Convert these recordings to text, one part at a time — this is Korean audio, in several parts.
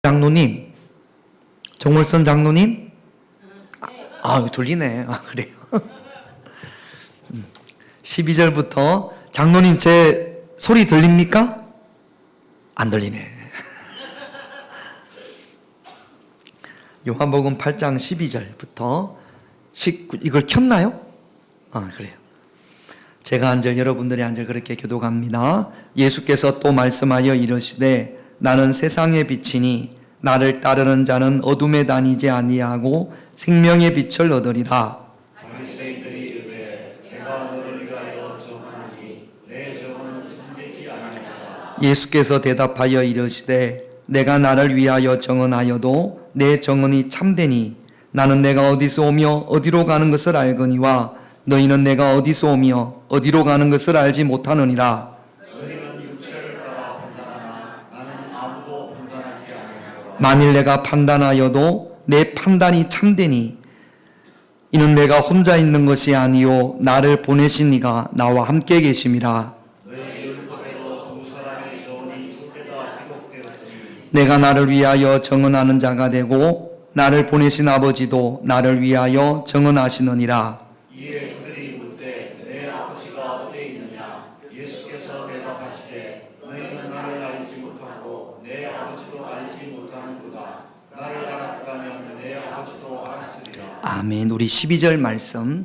장로님, 정월선 장로님? 돌리네. 그래요. 12절부터 장로님 제 소리 들립니까? 안 들리네. 요한복음 8장 12절부터 19, 이걸 켰나요? 그래요. 제가 한 절, 여러분들이 한 절 그렇게 교독합니다. 예수께서 또 말씀하여 이르시되 나는 세상의 빛이니 나를 따르는 자는 어둠에 다니지 아니하고 생명의 빛을 얻으리라. 바리새인들이 이르되 내가 너를 위하여 정하니 내 정언은 참되지 아니하다. 예수께서 대답하여 이르시되 내가 나를 위하여 정언하여도 내 정언이 참되니 나는 내가 어디서 오며 어디로 가는 것을 알거니와 너희는 내가 어디서 오며 어디로 가는 것을 알지 못하느니라. 너희는 육체를 따라 판단하나 나는 아무도 판단하지 아니하노라. 만일 내가 판단하여도 내 판단이 참되니 이는 내가 혼자 있는 것이 아니요 나를 보내신 이가 나와 함께 계심이라. 너희 율법에도 두 사람의 정언이 좁게다 기록되었으니 내가 나를 위하여 정언하는 자가 되고 나를 보내신 아버지도 나를 위하여 정언하시느니라. 이에 그들이 묻되 내 아버지가 어디에 있느냐. 예수께서 대답하시되 너희는 나를 알지 못하고 내 아버지도 알지 못하는구나. 나를 알았다면 내 아버지도 알았으리라. 아멘. 우리 12절 말씀을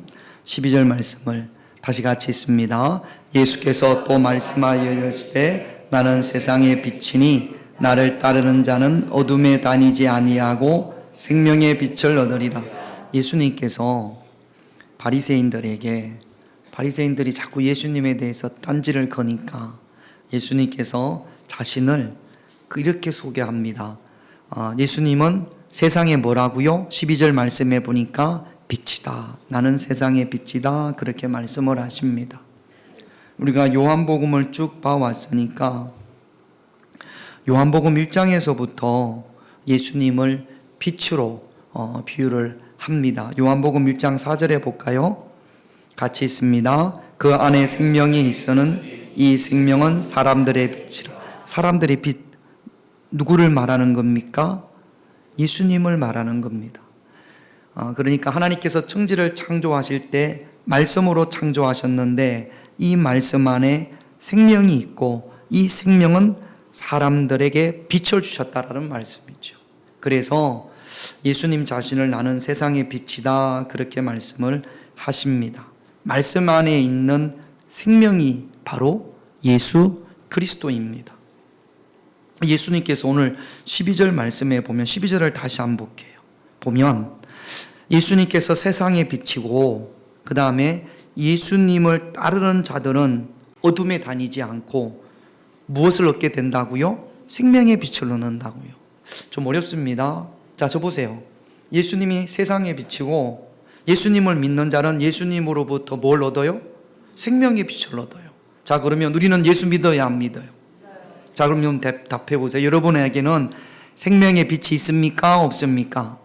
다시 같이 읽습니다. 예수께서 또 말씀하여 이르시되 나는 세상의 빛이니 나를 따르는 자는 어둠에 다니지 아니하고 생명의 빛을 얻으리라. 예수님께서 바리새인들이 자꾸 예수님에 대해서 딴지를 거니까 예수님께서 자신을 이렇게 소개합니다. 예수님은 세상에 뭐라고요? 12절 말씀해 보니까 빛이다. 나는 세상의 빛이다. 그렇게 말씀을 하십니다. 우리가 요한복음을 쭉 봐왔으니까 요한복음 1장에서부터 예수님을 빛으로 비유를 합니다. 요한복음 1장 4절에 볼까요? 같이 있습니다. 그 안에 생명이 있어는 이 생명은 사람들의 빛이라. 사람들의 빛, 누구를 말하는 겁니까? 예수님을 말하는 겁니다. 그러니까 하나님께서 천지를 창조하실 때 말씀으로 창조하셨는데 이 말씀 안에 생명이 있고 이 생명은 사람들에게 빛을 주셨다라는 말씀이죠. 그래서 예수님 자신을 나는 세상의 빛이다 그렇게 말씀을 하십니다. 말씀 안에 있는 생명이 바로 예수 그리스도입니다. 예수님께서 오늘 12절 말씀에 보면 12절을 다시 한번 볼게요. 보면 예수님께서 세상의 빛이고 그 다음에 예수님을 따르는 자들은 어둠에 다니지 않고 무엇을 얻게 된다고요? 생명의 빛을 얻는다고요. 좀 어렵습니다. 자, 저 보세요. 예수님이 세상의 빛이고 예수님을 믿는 자는 예수님으로부터 뭘 얻어요? 생명의 빛을 얻어요. 자, 그러면 우리는 예수 믿어야 안 믿어요? 자, 그러면 답해 보세요. 여러분에게는 생명의 빛이 있습니까? 없습니까?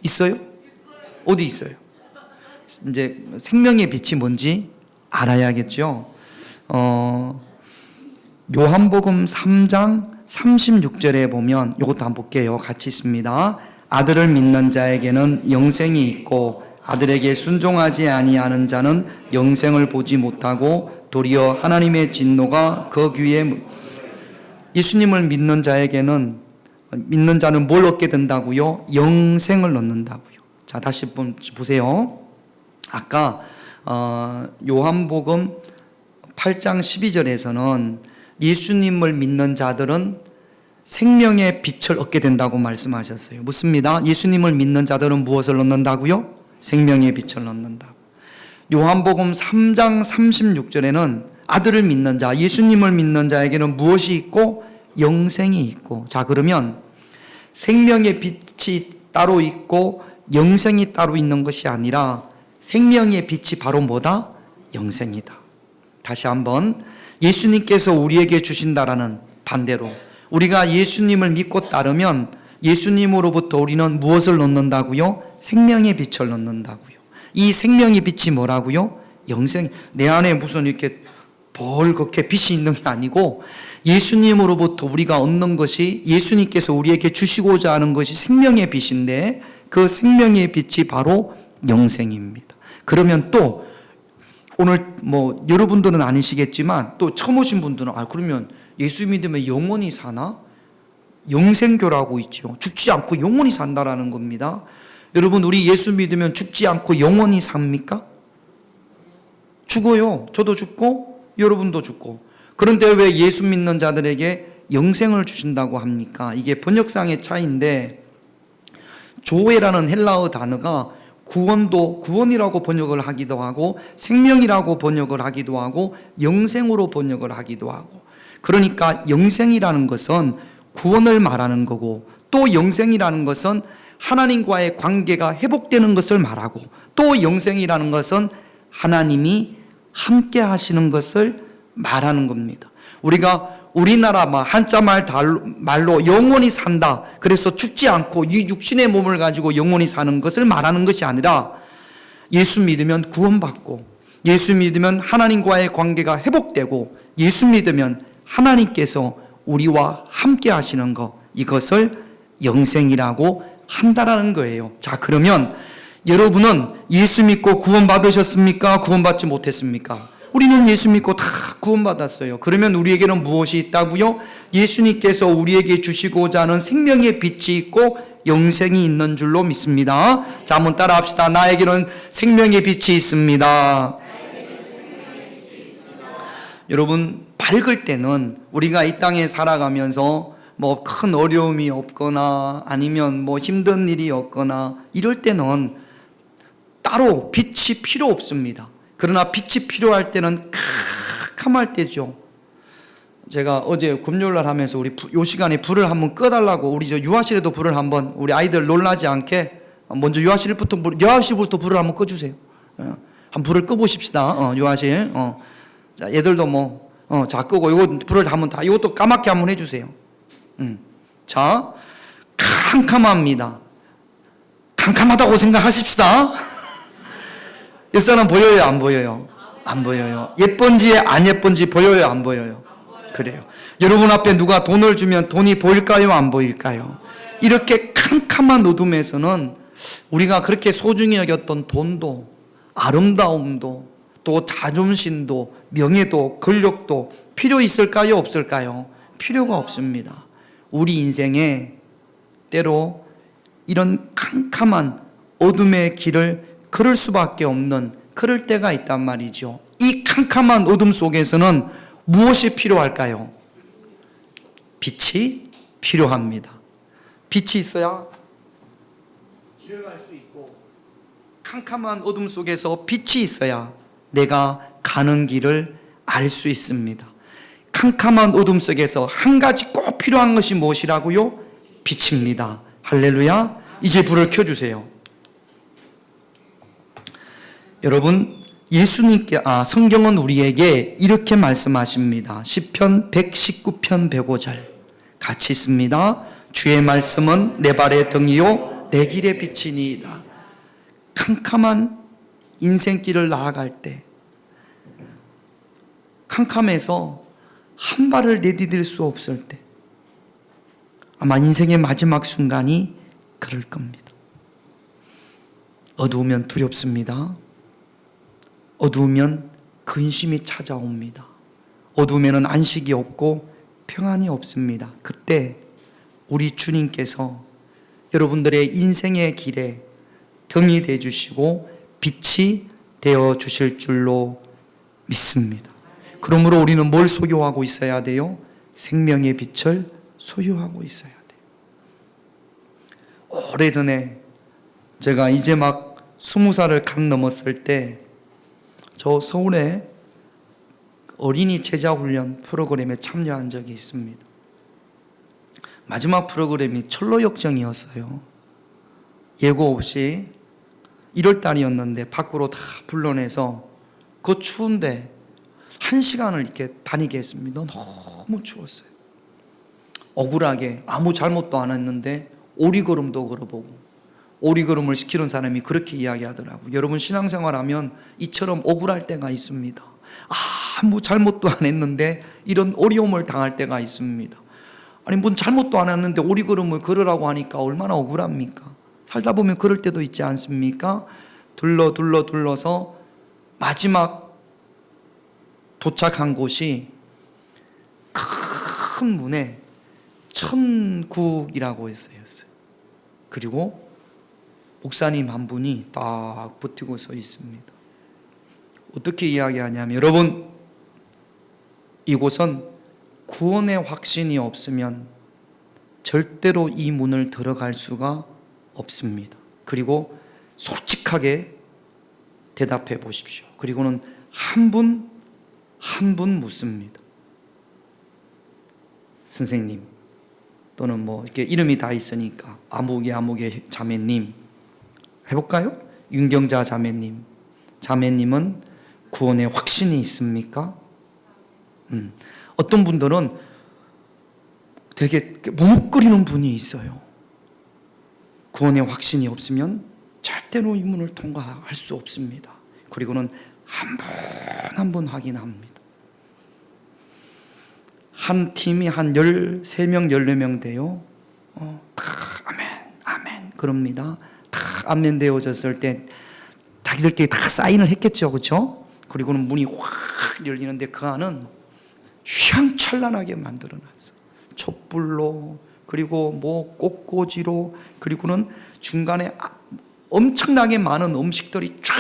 있어요? 어디 있어요? 이제 생명의 빛이 뭔지 알아야겠죠. 요한복음 3장 36절에 보면 이것도 한번 볼게요. 같이 있습니다. 아들을 믿는 자에게는 영생이 있고 아들에게 순종하지 아니하는 자는 영생을 보지 못하고 도리어 하나님의 진노가 그 귀에. 예수님을 믿는 자에게는 믿는 자는 뭘 얻게 된다고요? 영생을 얻는다고요. 자, 다시 보세요. 아까 요한복음 8장 12절에서는 예수님을 믿는 자들은 생명의 빛을 얻게 된다고 말씀하셨어요. 묻습니다. 예수님을 믿는 자들은 무엇을 얻는다고요? 생명의 빛을 얻는다고. 요한복음 3장 36절에는 아들을 믿는 자, 예수님을 믿는 자에게는 무엇이 있고? 영생이 있고. 자, 그러면 생명의 빛이 따로 있고 영생이 따로 있는 것이 아니라 생명의 빛이 바로 뭐다? 영생이다. 다시 한번 예수님께서 우리에게 주신다라는 반대로 우리가 예수님을 믿고 따르면 예수님으로부터 우리는 무엇을 얻는다고요? 생명의 빛을 얻는다고요. 이 생명의 빛이 뭐라고요? 영생. 내 안에 무슨 이렇게 벌겋게 빛이 있는 게 아니고 예수님으로부터 우리가 얻는 것이, 예수님께서 우리에게 주시고자 하는 것이 생명의 빛인데 그 생명의 빛이 바로 영생입니다. 그러면 또 오늘 여러분들은 아니시겠지만 또 처음 오신 분들은 그러면 예수 믿으면 영원히 사나? 영생교라고 있죠. 죽지 않고 영원히 산다라는 겁니다. 여러분, 우리 예수 믿으면 죽지 않고 영원히 삽니까? 죽어요. 저도 죽고 여러분도 죽고. 그런데 왜 예수 믿는 자들에게 영생을 주신다고 합니까? 이게 번역상의 차이인데, 조회라는 헬라어 단어가 구원이라고 번역을 하기도 하고 생명이라고 번역을 하기도 하고 영생으로 번역을 하기도 하고, 그러니까 영생이라는 것은 구원을 말하는 거고, 또 영생이라는 것은 하나님과의 관계가 회복되는 것을 말하고, 또 영생이라는 것은 하나님이 함께 하시는 것을 말하는 겁니다. 우리나라 한자 말로 영원히 산다, 그래서 죽지 않고 이 육신의 몸을 가지고 영원히 사는 것을 말하는 것이 아니라, 예수 믿으면 구원받고, 예수 믿으면 하나님과의 관계가 회복되고, 예수 믿으면 하나님께서 우리와 함께 하시는 것, 이것을 영생이라고 한다라는 거예요. 자, 그러면 여러분은 예수 믿고 구원받으셨습니까? 구원받지 못했습니까? 우리는 예수 믿고 다 구원받았어요. 그러면 우리에게는 무엇이 있다고요? 예수님께서 우리에게 주시고자 하는 생명의 빛이 있고 영생이 있는 줄로 믿습니다. 자, 한번 따라 합시다. 나에게는 생명의 빛이 있습니다. 여러분, 밝을 때는 우리가 이 땅에 살아가면서 큰 어려움이 없거나 아니면 힘든 일이 없거나 이럴 때는 따로 빛이 필요 없습니다. 그러나 빛이 필요할 때는 캄캄할 때죠. 제가 어제 금요일날 하면서 요 시간에 불을 한번 꺼달라고, 우리 유아실에도 불을 한번, 우리 아이들 놀라지 않게 먼저 유아실부터 불을 한번 꺼주세요. 한 불을 꺼보십시다. 유아실. 자, 얘들도 자, 끄고 이거 불을 한번 이것도 까맣게 한번 해주세요. 자, 캄캄합니다. 캄캄하다고 생각하십시다. 옆사람 보여요, 안 보여요? 안 보여요. 예쁜지 안 예쁜지 보여요, 안 보여요? 그래요. 여러분 앞에 누가 돈을 주면 돈이 보일까요, 안 보일까요? 이렇게 캄캄한 어둠에서는 우리가 그렇게 소중히 여겼던 돈도, 아름다움도, 또 자존심도, 명예도, 권력도 필요 있을까요, 없을까요? 필요가 없습니다. 우리 인생에 때로 이런 캄캄한 어둠의 길을 걸을 수밖에 없는 그럴 때가 있단 말이죠. 이 캄캄한 어둠 속에서는 무엇이 필요할까요? 빛이 필요합니다. 빛이 있어야 길을 갈 수 있고, 캄캄한 어둠 속에서 빛이 있어야 내가 가는 길을 알 수 있습니다. 캄캄한 어둠 속에서 한 가지 꼭 필요한 것이 무엇이라고요? 빛입니다. 할렐루야. 이제 불을 켜주세요. 여러분, 성경은 우리에게 이렇게 말씀하십니다. 시편 119편 105절 같이 있습니다. 주의 말씀은 내 발의 등이요 내 길의 빛이니이다. 캄캄한 인생길을 나아갈 때, 캄캄해서 한 발을 내디딜 수 없을 때, 아마 인생의 마지막 순간이 그럴 겁니다. 어두우면 두렵습니다. 어두우면 근심이 찾아옵니다. 어두우면 안식이 없고 평안이 없습니다. 그때 우리 주님께서 여러분들의 인생의 길에 등이 되어 주시고 빛이 되어 주실 줄로 믿습니다. 그러므로 우리는 뭘 소유하고 있어야 돼요? 생명의 빛을 소유하고 있어야 돼요. 오래전에 제가 이제 막 20살을 갓 넘었을 때 저 서울에 어린이 제자훈련 프로그램에 참여한 적이 있습니다. 마지막 프로그램이 철로역정이었어요. 예고 없이 1월달이었는데 밖으로 다 불러내서 그 추운데 1시간을 이렇게 다니게 했습니다. 너무 추웠어요. 억울하게 아무 잘못도 안 했는데 오리걸음도 걸어보고, 오리걸음을 시키는 사람이 그렇게 이야기하더라고요. 여러분, 신앙생활하면 이처럼 억울할 때가 있습니다. 아무 잘못도 안 했는데 이런 어려움을 당할 때가 있습니다. 아니 뭔 잘못도 안 했는데 오리걸음을 걸으라고 하니까 얼마나 억울합니까? 살다 보면 그럴 때도 있지 않습니까? 둘러서 마지막 도착한 곳이 큰 문에 천국이라고 했어요. 그리고 목사님 한 분이 딱 버티고 서 있습니다. 어떻게 이야기하냐면, 여러분, 이곳은 구원의 확신이 없으면 절대로 이 문을 들어갈 수가 없습니다. 그리고 솔직하게 대답해 보십시오. 그리고는 한 분 묻습니다. 선생님, 또는 뭐 이렇게 이름이 다 있으니까 아무개 자매님 해볼까요? 윤경자 자매님은 구원의 확신이 있습니까? 어떤 분들은 되게 머뭇거리는 분이 있어요. 구원의 확신이 없으면 절대로 이 문을 통과할 수 없습니다. 그리고는 한 분 확인합니다. 한 팀이 한 13명, 14명 돼요. 아멘 그럽니다. 다 아멘 되어졌을 때 자기들끼리 다 사인을 했겠죠, 그렇죠? 그리고는 문이 확 열리는데 그 안은 휘황찬란하게 만들어놨어요. 촛불로, 그리고 뭐 꽃꽂이로, 그리고는 중간에 엄청나게 많은 음식들이 쫙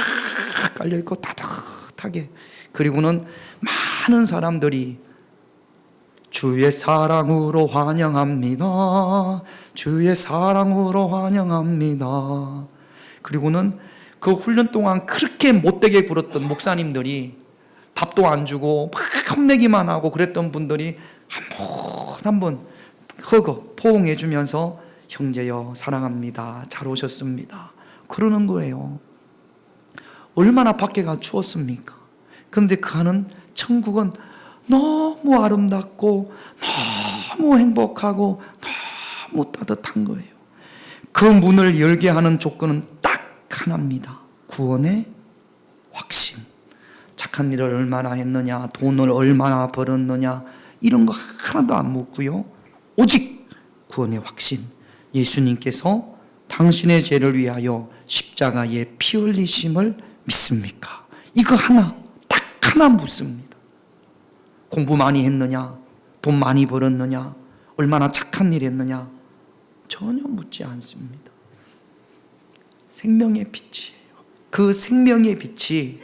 깔려있고 따뜻하게, 그리고는 많은 사람들이 주의 사랑으로 환영합니다. 주의 사랑으로 환영합니다. 그리고는 그 훈련 동안 그렇게 못되게 굴었던 목사님들이 밥도 안 주고 막 혼내기만 하고 그랬던 분들이 한 번 포옹해 주면서 형제여 사랑합니다. 잘 오셨습니다. 그러는 거예요. 얼마나 밖에가 추웠습니까? 그런데 그 안은 천국은 너무 아름답고 너무 행복하고 너무 따뜻한 거예요. 그 문을 열게 하는 조건은 딱 하나입니다. 구원의 확신. 착한 일을 얼마나 했느냐, 돈을 얼마나 벌었느냐, 이런 거 하나도 안 묻고요. 오직 구원의 확신. 예수님께서 당신의 죄를 위하여 십자가에 피 흘리심을 믿습니까? 이거 딱 하나 묻습니다. 공부 많이 했느냐, 돈 많이 벌었느냐, 얼마나 착한 일 했느냐, 전혀 묻지 않습니다. 생명의 빛이에요. 그 생명의 빛이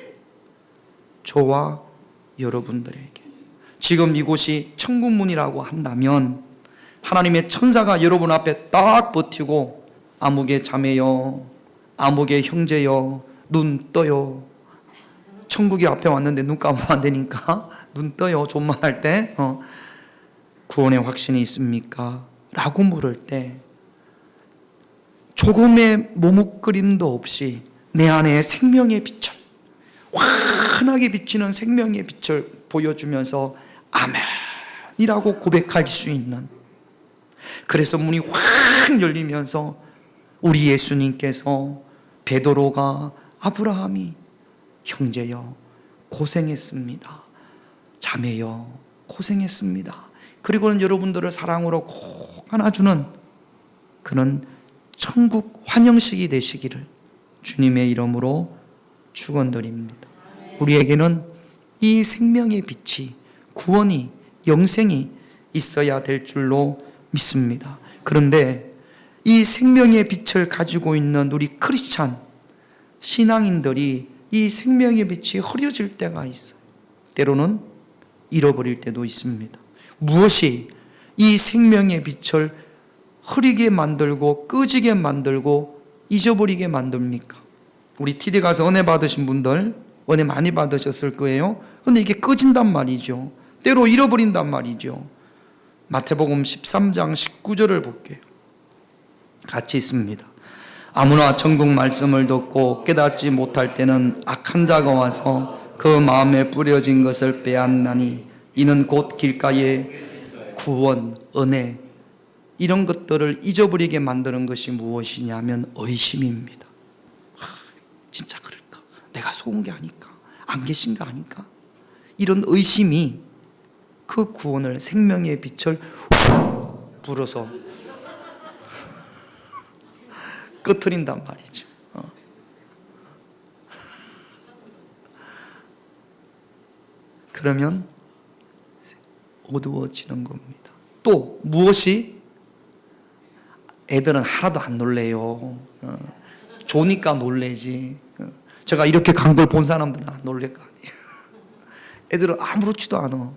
저와 여러분들에게, 지금 이곳이 천국문이라고 한다면 하나님의 천사가 여러분 앞에 딱 버티고 아무개 자매여, 아무개 형제여, 눈 떠요. 천국이 앞에 왔는데 눈 감으면 안 되니까 눈 떠요. 존만할 때 구원의 확신이 있습니까? 라고 물을 때 조금의 머뭇거림도 없이 내 안에 생명의 빛을, 환하게 비치는 생명의 빛을 보여주면서 아멘이라고 고백할 수 있는, 그래서 문이 확 열리면서 우리 예수님께서 베드로가, 아브라함이 형제여 고생했습니다, 자매여 고생했습니다, 그리고는 여러분들을 사랑으로 꼭 안아주는 그런 천국 환영식이 되시기를 주님의 이름으로 축원드립니다. 우리에게는 이 생명의 빛이, 구원이, 영생이 있어야 될 줄로 믿습니다. 그런데 이 생명의 빛을 가지고 있는 우리 크리스찬 신앙인들이 이 생명의 빛이 흐려질 때가 있어요. 때로는 잃어버릴 때도 있습니다. 무엇이 이 생명의 빛을 흐리게 만들고 꺼지게 만들고 잊어버리게 만듭니까? 우리 TD 가서 은혜 받으신 분들 은혜 많이 받으셨을 거예요. 그런데 이게 꺼진단 말이죠. 때로 잃어버린단 말이죠. 마태복음 13장 19절을 볼게요. 같이 있습니다. 아무나 천국 말씀을 듣고 깨닫지 못할 때는 악한 자가 와서 그 마음에 뿌려진 것을 빼앗나니 이는 곧 길가에 구원, 은혜, 이런 것들을 잊어버리게 만드는 것이 무엇이냐면 의심입니다. 진짜 그럴까? 내가 속은 게 아닐까? 안 계신 거 아닐까? 이런 의심이 그 구원을, 생명의 빛을 불어서 꺼트린단 말이죠. 그러면 어두워지는 겁니다. 또 무엇이? 애들은 하나도 안 놀래요. 조니까 놀래지. 제가 이렇게 간 걸 본 사람들은 안 놀랄 거 아니에요. 애들은 아무렇지도 않아.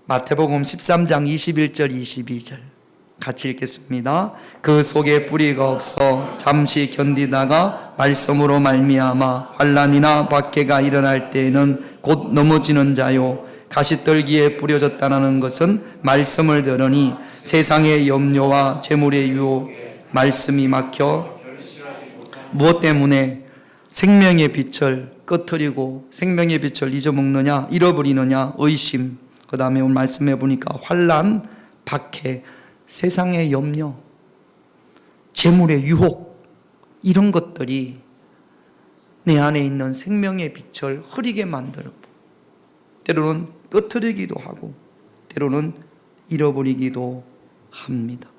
마태복음 13장 21절 22절 같이 읽겠습니다. 그 속에 뿌리가 없어 잠시 견디다가 말씀으로 말미암아 환난이나 박해가 일어날 때에는 곧 넘어지는 자요, 가시떨기에 뿌려졌다는 것은 말씀을 들으니 세상의 염려와 재물의 유혹, 말씀이 막혀 무엇 때문에 생명의 빛을 꺼트리고 생명의 빛을 잊어먹느냐, 잃어버리느냐? 의심. 그 다음에 오늘 말씀해 보니까 환난, 박해, 세상의 염려, 재물의 유혹, 이런 것들이 내 안에 있는 생명의 빛을 흐리게 만들고 때로는 꺼트리기도 하고 때로는 잃어버리기도 합니다.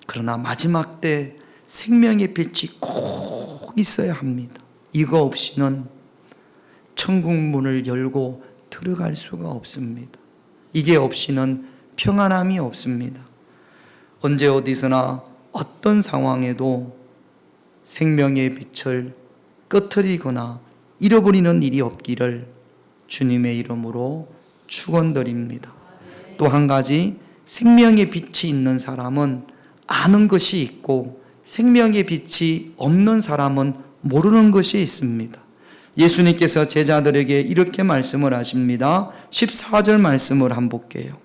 그러나 마지막 때 생명의 빛이 꼭 있어야 합니다. 이거 없이는 천국 문을 열고 들어갈 수가 없습니다. 이게 없이는 평안함이 없습니다. 언제 어디서나 어떤 상황에도 생명의 빛을 꺼트리거나 잃어버리는 일이 없기를 주님의 이름으로 축원드립니다. 또 한 가지, 생명의 빛이 있는 사람은 아는 것이 있고 생명의 빛이 없는 사람은 모르는 것이 있습니다. 예수님께서 제자들에게 이렇게 말씀을 하십니다. 14절 말씀을 한번 볼게요.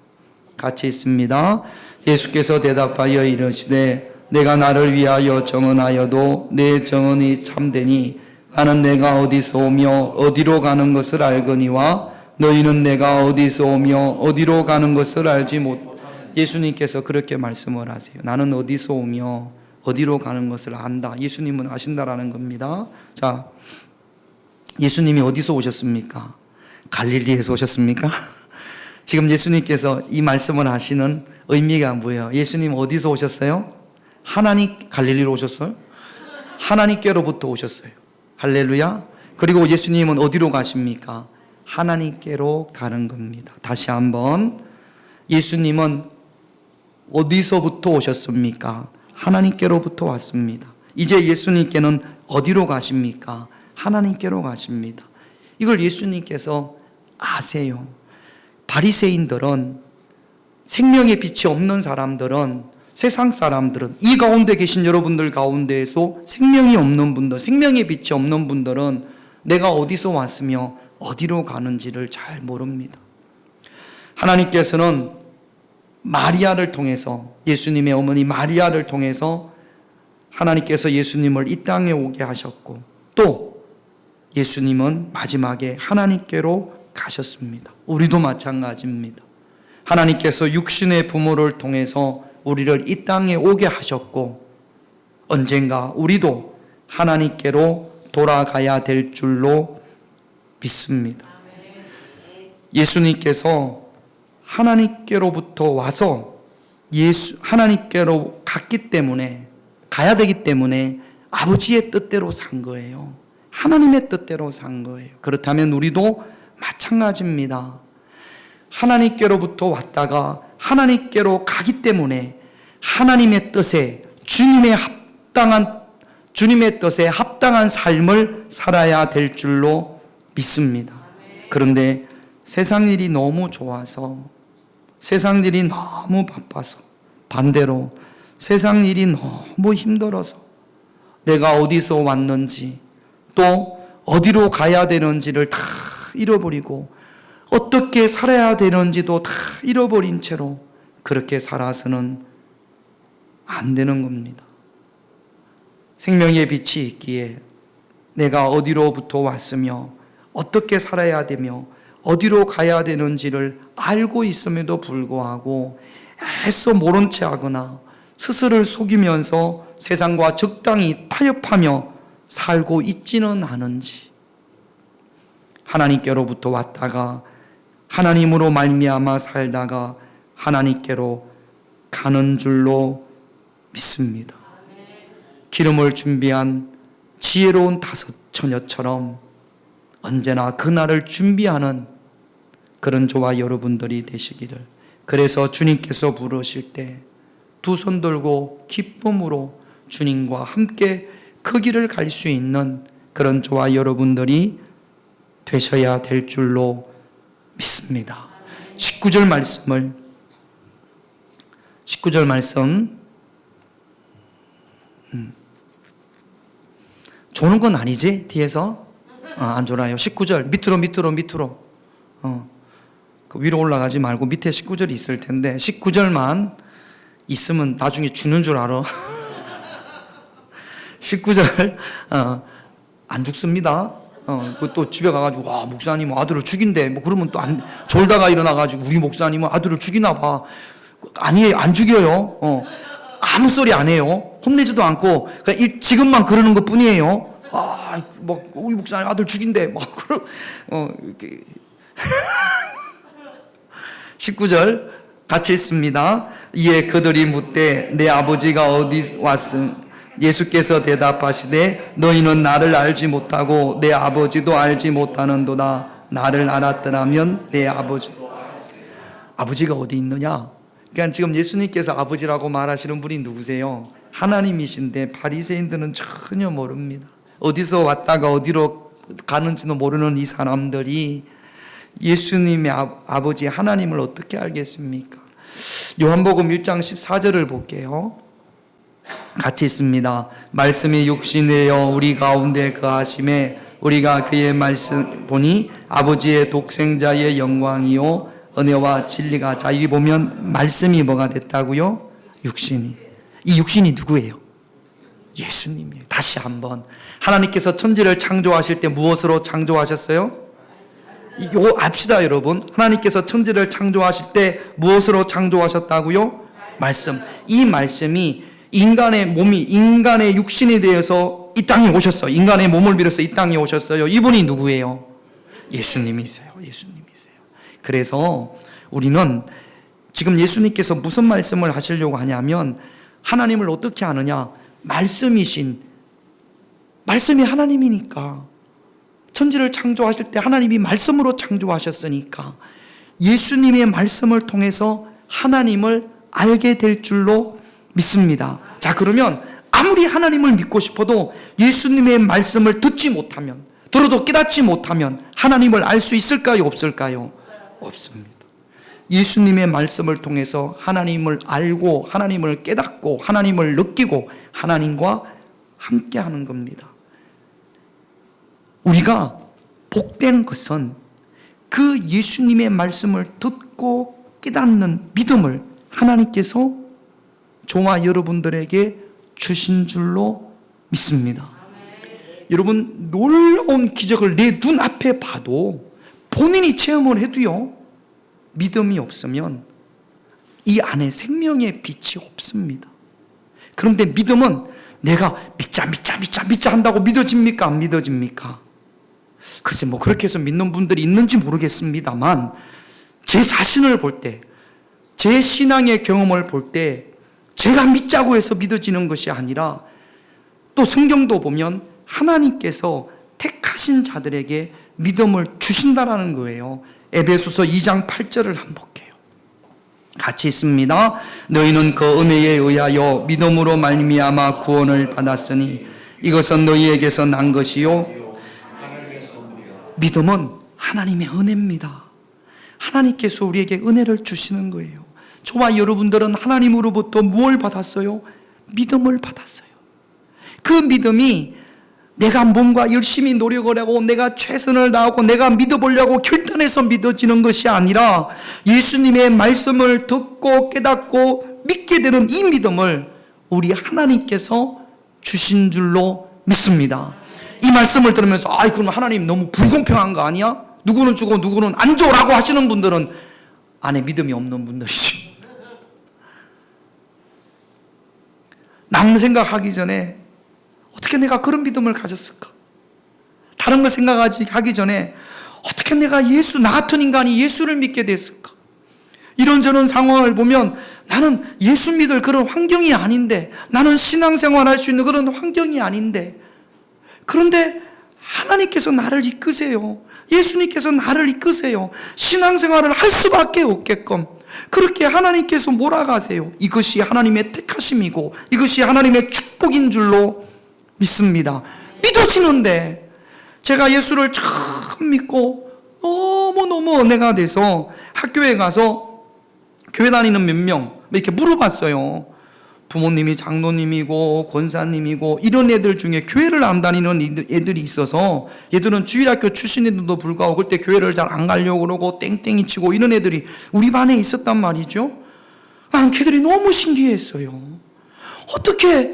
같이 있습니다. 예수께서 대답하여 이르시되 내가 나를 위하여 정언하여도 내 정언이 참되니 나는 내가 어디서 오며 어디로 가는 것을 알거니와 너희는 내가 어디서 오며 어디로 가는 것을 알지 못. 예수님께서 그렇게 말씀을 하세요. 나는 어디서 오며 어디로 가는 것을 안다. 예수님은 아신다라는 겁니다. 자, 예수님이 어디서 오셨습니까? 갈릴리에서 오셨습니까? 지금 예수님께서 이 말씀을 하시는 의미가 뭐예요? 예수님 어디서 오셨어요? 갈릴리로 오셨어요? 하나님께로부터 오셨어요. 할렐루야. 그리고 예수님은 어디로 가십니까? 하나님께로 가는 겁니다. 다시 한번, 예수님은 어디서부터 오셨습니까? 하나님께로부터 왔습니다. 이제 예수님께는 어디로 가십니까? 하나님께로 가십니다. 이걸 예수님께서 아세요. 바리새인들은, 생명의 빛이 없는 사람들은, 세상 사람들은, 이 가운데 계신 여러분들 가운데에서 생명이 없는 분들, 생명의 빛이 없는 분들은 내가 어디서 왔으며 어디로 가는지를 잘 모릅니다. 하나님께서는 마리아를 통해서, 예수님의 어머니 마리아를 통해서 하나님께서 예수님을 이 땅에 오게 하셨고, 또 예수님은 마지막에 하나님께로 가셨습니다. 우리도 마찬가지입니다. 하나님께서 육신의 부모를 통해서 우리를 이 땅에 오게 하셨고, 언젠가 우리도 하나님께로 돌아가야 될 줄로 믿습니다. 예수님께서 하나님께로부터 와서 하나님께로 갔기 때문에, 가야 되기 때문에 아버지의 뜻대로 산 거예요. 하나님의 뜻대로 산 거예요. 그렇다면 우리도 마찬가지입니다. 하나님께로부터 왔다가 하나님께로 가기 때문에 하나님의 뜻에, 주님의 뜻에 합당한 삶을 살아야 될 줄로 믿습니다. 그런데 세상 일이 너무 좋아서, 세상 일이 너무 바빠서, 반대로 세상 일이 너무 힘들어서 내가 어디서 왔는지 또 어디로 가야 되는지를 다 잃어버리고 어떻게 살아야 되는지도 다 잃어버린 채로 그렇게 살아서는 안 되는 겁니다. 생명의 빛이 있기에 내가 어디로부터 왔으며 어떻게 살아야 되며 어디로 가야 되는지를 알고 있음에도 불구하고 애써 모른 채 하거나 스스로를 속이면서 세상과 적당히 타협하며 살고 있지는 않은지, 하나님께로부터 왔다가 하나님으로 말미암아 살다가 하나님께로 가는 줄로 믿습니다. 기름을 준비한 지혜로운 다섯 처녀처럼 언제나 그날을 준비하는 그런 저와 여러분들이 되시기를. 그래서 주님께서 부르실 때 두 손 들고 기쁨으로 주님과 함께 그 길을 갈 수 있는 그런 저와 여러분들이 되셔야 될 줄로 믿습니다. 19절 말씀 조는 건 아니지? 뒤에서? 안 졸아요. 19절 밑으로 그 위로 올라가지 말고 밑에 19절이 있을 텐데 19절만 있으면 나중에 주는 줄 알아. 19절 안 죽습니다. 또 집에 가가지고 와 목사님 아들을 죽인대 뭐 그러면 또 안 졸다가 일어나가지고 우리 목사님은 아들을 죽이나 봐. 아니에요, 안 죽여요. 아무 소리 안 해요. 혼내지도 않고 그러니까 지금만 그러는 것 뿐이에요. 뭐 우리 목사님 아들 죽인대 막 그러 19절 같이 있습니다. 이에 그들이 묻되 내 아버지가 어디 왔음? 예수께서 대답하시되 너희는 나를 알지 못하고 내 아버지도 알지 못하는도다. 나를 알았더라면 내 아버지가 어디 있느냐? 그러니까 지금 예수님께서 아버지라고 말하시는 분이 누구세요? 하나님이신데 바리새인들은 전혀 모릅니다. 어디서 왔다가 어디로 가는지도 모르는 이 사람들이 예수님의 아버지 하나님을 어떻게 알겠습니까? 요한복음 1장 14절을 볼게요. 같이 있습니다. 말씀이 육신되어 우리 가운데 거하심에 우리가 그의 말씀 보니 아버지의 독생자의 영광이요 은혜와 진리가. 자, 여기 보면 말씀이 뭐가 됐다고요? 육신이. 이 육신이 누구예요? 예수님이에요. 다시 한번 하나님께서 천지를 창조하실 때 무엇으로 창조하셨어요? 이거 압시다 여러분. 하나님께서 천지를 창조하실 때 무엇으로 창조하셨다고요? 말씀. 이 말씀이 인간의 육신에 대해서 이 땅에 오셨어요. 인간의 몸을 빌어서 이 땅에 오셨어요. 이분이 누구예요? 예수님이세요. 그래서 우리는 지금 예수님께서 무슨 말씀을 하시려고 하냐면 하나님을 어떻게 아느냐? 말씀이 하나님이니까. 천지를 창조하실 때 하나님이 말씀으로 창조하셨으니까 예수님의 말씀을 통해서 하나님을 알게 될 줄로 믿습니다. 자, 그러면 아무리 하나님을 믿고 싶어도 예수님의 말씀을 듣지 못하면, 들어도 깨닫지 못하면 하나님을 알 수 있을까요? 없을까요? 없습니다. 예수님의 말씀을 통해서 하나님을 알고 하나님을 깨닫고 하나님을 느끼고 하나님과 함께하는 겁니다. 우리가 복된 것은 그 예수님의 말씀을 듣고 깨닫는 믿음을 하나님께서 저와 여러분들에게 주신 줄로 믿습니다. 여러분, 놀라운 기적을 내 눈앞에 봐도 본인이 체험을 해도요, 믿음이 없으면 이 안에 생명의 빛이 없습니다. 그런데 믿음은 내가 믿자 한다고 믿어집니까? 안 믿어집니까? 글쎄 뭐 그렇게 해서 믿는 분들이 있는지 모르겠습니다만 제 자신을 볼 때, 제 신앙의 경험을 볼 때 제가 믿자고 해서 믿어지는 것이 아니라 또 성경도 보면 하나님께서 택하신 자들에게 믿음을 주신다라는 거예요. 에베소서 2장 8절을 한번 볼게요. 같이 있습니다. 너희는 그 은혜에 의하여 믿음으로 말미암아 구원을 받았으니 이것은 너희에게서 난 것이요. 믿음은 하나님의 은혜입니다. 하나님께서 우리에게 은혜를 주시는 거예요. 저와 여러분들은 하나님으로부터 무엇을 받았어요? 믿음을 받았어요. 그 믿음이 내가 뭔가 열심히 노력을 하고 내가 최선을 다하고 내가 믿어보려고 결단해서 믿어지는 것이 아니라 예수님의 말씀을 듣고 깨닫고 믿게 되는 이 믿음을 우리 하나님께서 주신 줄로 믿습니다. 이 말씀을 들으면서 그럼 하나님 너무 불공평한 거 아니야? 누구는 주고 누구는 안 줘라고 하시는 분들은 안에 믿음이 없는 분들이죠. 남 생각하기 전에 어떻게 내가 그런 믿음을 가졌을까? 다른 거 생각하기 전에 어떻게 내가 나 같은 인간이 예수를 믿게 됐을까? 이런저런 상황을 보면 나는 예수 믿을 그런 환경이 아닌데, 나는 신앙생활 할 수 있는 그런 환경이 아닌데, 그런데 하나님께서 나를 이끄세요. 예수님께서 나를 이끄세요. 신앙생활을 할 수밖에 없게끔 그렇게 하나님께서 몰아가세요. 이것이 하나님의 택하심이고 이것이 하나님의 축복인 줄로 믿습니다. 믿어지는데, 제가 예수를 처음 믿고 너무너무 은혜가 돼서 학교에 가서 교회 다니는 몇 명 이렇게 물어봤어요. 부모님이 장로님이고 권사님이고 이런 애들 중에 교회를 안 다니는 애들이 있어서, 얘들은 주일학교 출신인데도 불구하고 그때 교회를 잘 안 가려고 그러고 땡땡이 치고 이런 애들이 우리 반에 있었단 말이죠. 난 걔들이 너무 신기했어요. 어떻게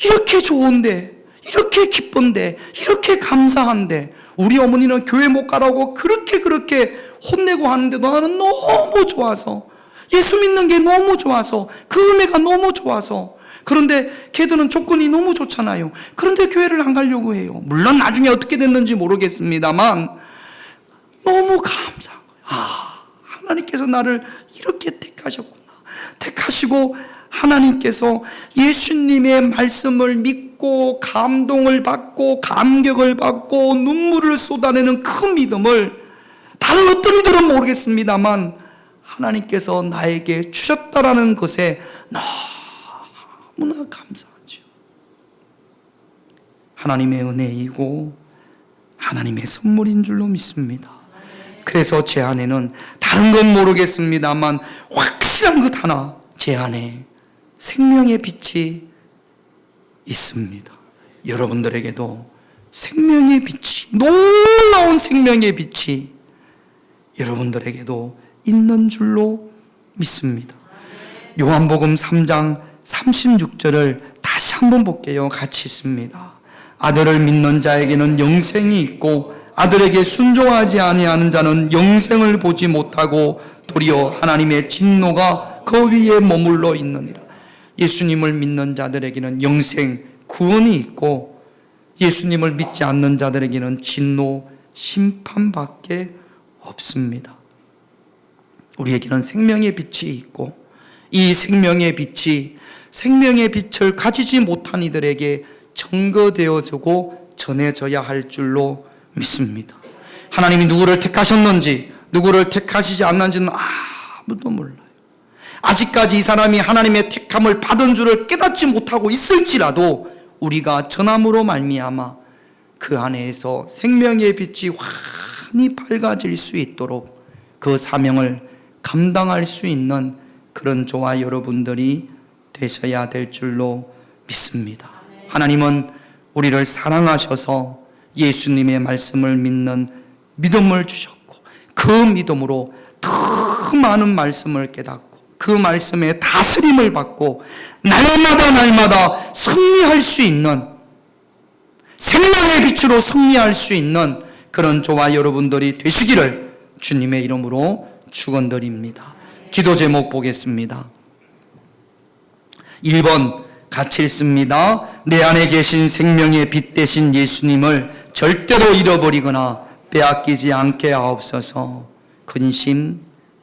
이렇게 좋은데, 이렇게 기쁜데, 이렇게 감사한데, 우리 어머니는 교회 못 가라고 그렇게 혼내고 하는데도 나는 너무 좋아서, 예수 믿는 게 너무 좋아서, 그 은혜가 너무 좋아서. 그런데 걔들은 조건이 너무 좋잖아요. 그런데 교회를 안 가려고 해요. 물론 나중에 어떻게 됐는지 모르겠습니다만 너무 감사한 거예요. 하나님께서 나를 이렇게 택하셨구나. 택하시고 하나님께서 예수님의 말씀을 믿고 감동을 받고 감격을 받고 눈물을 쏟아내는 그 믿음을 다른 어떤 이들은 모르겠습니다만 하나님께서 나에게 주셨다라는 것에 너무나 감사하죠. 하나님의 은혜이고 하나님의 선물인 줄로 믿습니다. 그래서 제 안에는 다른 건 모르겠습니다만 확실한 것 하나, 제 안에 생명의 빛이 있습니다. 여러분들에게도 생명의 빛이, 놀라운 생명의 빛이 여러분들에게도 있는 줄로 믿습니다. 요한복음 3장 36절을 다시 한번 볼게요. 같이 읽습니다. 아들을 믿는 자에게는 영생이 있고 아들에게 순종하지 아니하는 자는 영생을 보지 못하고 도리어 하나님의 진노가 그 위에 머물러 있느니라. 예수님을 믿는 자들에게는 영생, 구원이 있고 예수님을 믿지 않는 자들에게는 진노, 심판밖에 없습니다. 우리에게는 생명의 빛이 있고 이 생명의 빛이 생명의 빛을 가지지 못한 이들에게 증거되어지고 전해져야 할 줄로 믿습니다. 하나님이 누구를 택하셨는지 누구를 택하시지 않는지는 아무도 몰라요. 아직까지 이 사람이 하나님의 택함을 받은 줄을 깨닫지 못하고 있을지라도 우리가 전함으로 말미암아 그 안에서 생명의 빛이 환히 밝아질 수 있도록 그 사명을 감당할 수 있는 그런 저와 여러분들이 되셔야 될 줄로 믿습니다. 하나님은 우리를 사랑하셔서 예수님의 말씀을 믿는 믿음을 주셨고 그 믿음으로 더 많은 말씀을 깨닫고 그 말씀의 다스림을 받고 날마다 승리할 수 있는, 생명의 빛으로 승리할 수 있는 그런 저와 여러분들이 되시기를 주님의 이름으로 축원드립니다. 기도 제목 보겠습니다. 1번 같이 읽습니다. 내 안에 계신 생명의 빛 되신 예수님을 절대로 잃어버리거나 빼앗기지 않게 하옵소서. 근심,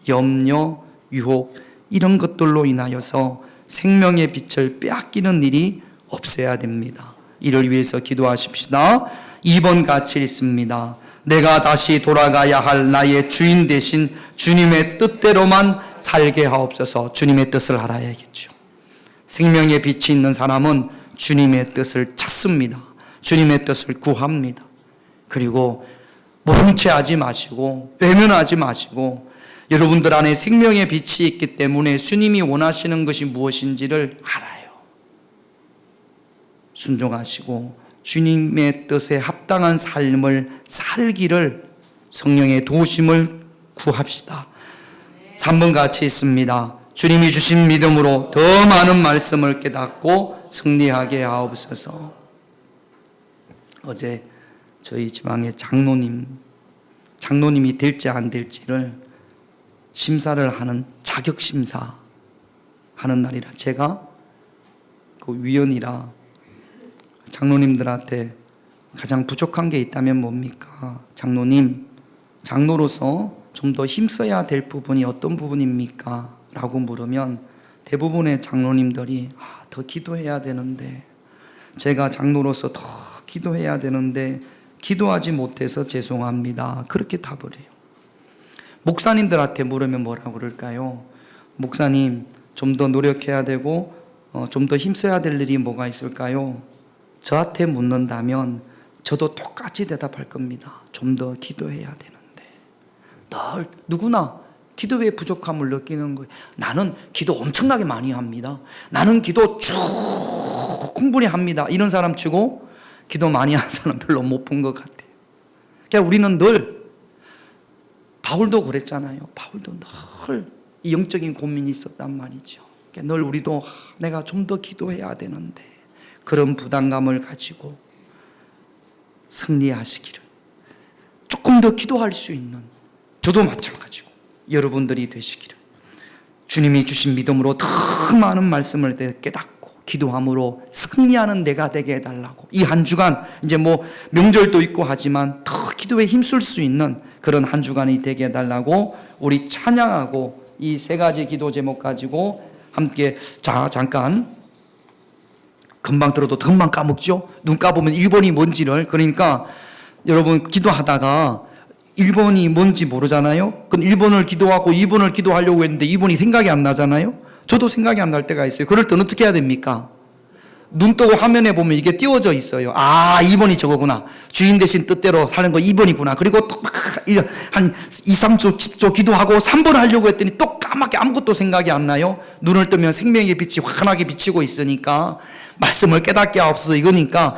염려, 유혹 이런 것들로 인하여서 생명의 빛을 빼앗기는 일이 없어야 됩니다. 이를 위해서 기도하십시다. 2번 같이 읽습니다. 내가 다시 돌아가야 할 나의 주인 되신 주님의 뜻대로만 살게 하옵소서. 주님의 뜻을 알아야겠죠. 생명의 빛이 있는 사람은 주님의 뜻을 찾습니다. 주님의 뜻을 구합니다. 그리고 모른 채 하지 마시고 외면하지 마시고 여러분들 안에 생명의 빛이 있기 때문에 주님이 원하시는 것이 무엇인지를 알아요. 순종하시고 주님의 뜻에 합당한 삶을 살기를 성령의 도우심을 구합시다. 3번 같이 있습니다. 주님이 주신 믿음으로 더 많은 말씀을 깨닫고 승리하게 하옵소서. 어제 저희 지방의 장로님이 될지 안 될지를 심사를 하는 자격심사 하는 날이라 제가 그 위원이라 장로님들한테 가장 부족한 게 있다면 뭡니까? 장로님, 장로로서 좀 더 힘써야 될 부분이 어떤 부분입니까? 라고 물으면 대부분의 장로님들이 더 기도해야 되는데, 제가 장로로서 더 기도해야 되는데 기도하지 못해서 죄송합니다, 그렇게 답을 해요. 목사님들한테 물으면 뭐라고 그럴까요? 목사님, 좀 더 노력해야 되고 좀 더 힘써야 될 일이 뭐가 있을까요? 저한테 묻는다면 저도 똑같이 대답할 겁니다. 좀 더 기도해야 되는데. 늘 누구나 기도의 부족함을 느끼는 거예요. 나는 기도 엄청나게 많이 합니다. 나는 기도 충분히 합니다. 이런 사람 치고 기도 많이 하는 사람 별로 못 본 것 같아요. 그러니까 우리는 늘, 바울도 그랬잖아요. 바울도 늘 이 영적인 고민이 있었단 말이죠. 그러니까 늘 우리도 내가 좀 더 기도해야 되는데, 그런 부담감을 가지고 승리하시기를, 조금 더 기도할 수 있는, 저도 마찬가지고 여러분들이 되시기를, 주님이 주신 믿음으로 더 많은 말씀을 깨닫고 기도함으로 승리하는 내가 되게 해달라고, 이 한 주간 이제 명절도 있고 하지만 더 기도에 힘쓸 수 있는 그런 한 주간이 되게 해달라고 우리 찬양하고 이 세 가지 기도 제목 가지고 함께 잠깐, 금방 들어도 금방 까먹죠? 눈 감으면 1번이 뭔지를. 그러니까 여러분 기도하다가 1번이 뭔지 모르잖아요. 그럼 1번을 기도하고 2번을 기도하려고 했는데 2번이 생각이 안 나잖아요. 저도 생각이 안 날 때가 있어요. 그럴 때는 어떻게 해야 됩니까? 눈 뜨고 화면에 보면 이게 띄워져 있어요. 2번이 저거구나. 주인 대신 뜻대로 사는 거 2번이구나. 그리고 또 한 2, 3초, 10초 기도하고 3번 하려고 했더니 또 까맣게 아무것도 생각이 안 나요. 눈을 뜨면 생명의 빛이 환하게 비치고 있으니까 말씀을 깨닫게 하옵소서, 이거니까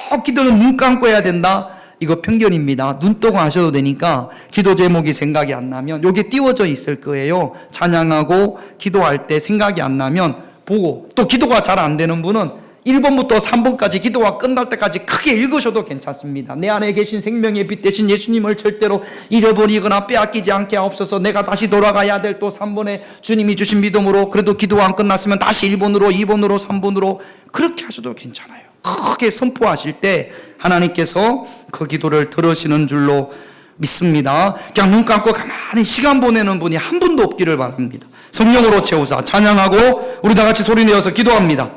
꼭 기도는 눈 감고 해야 된다. 이거 편견입니다. 눈 뜨고 하셔도 되니까 기도 제목이 생각이 안 나면 여기 띄워져 있을 거예요. 찬양하고 기도할 때 생각이 안 나면 보고, 또 기도가 잘 안 되는 분은 1번부터 3번까지 기도가 끝날 때까지 크게 읽으셔도 괜찮습니다. 내 안에 계신 생명의 빛 대신 예수님을 절대로 잃어버리거나 빼앗기지 않게 하옵소서. 내가 다시 돌아가야 될 또 3번에 주님이 주신 믿음으로, 그래도 기도가 안 끝났으면 다시 1번으로 2번으로 3번으로 그렇게 하셔도 괜찮아요. 크게 선포하실 때 하나님께서 그 기도를 들으시는 줄로 믿습니다. 그냥 눈 감고 가만히 시간 보내는 분이 한 분도 없기를 바랍니다. 성령으로 채우사 찬양하고 우리 다 같이 소리 내어서 기도합니다.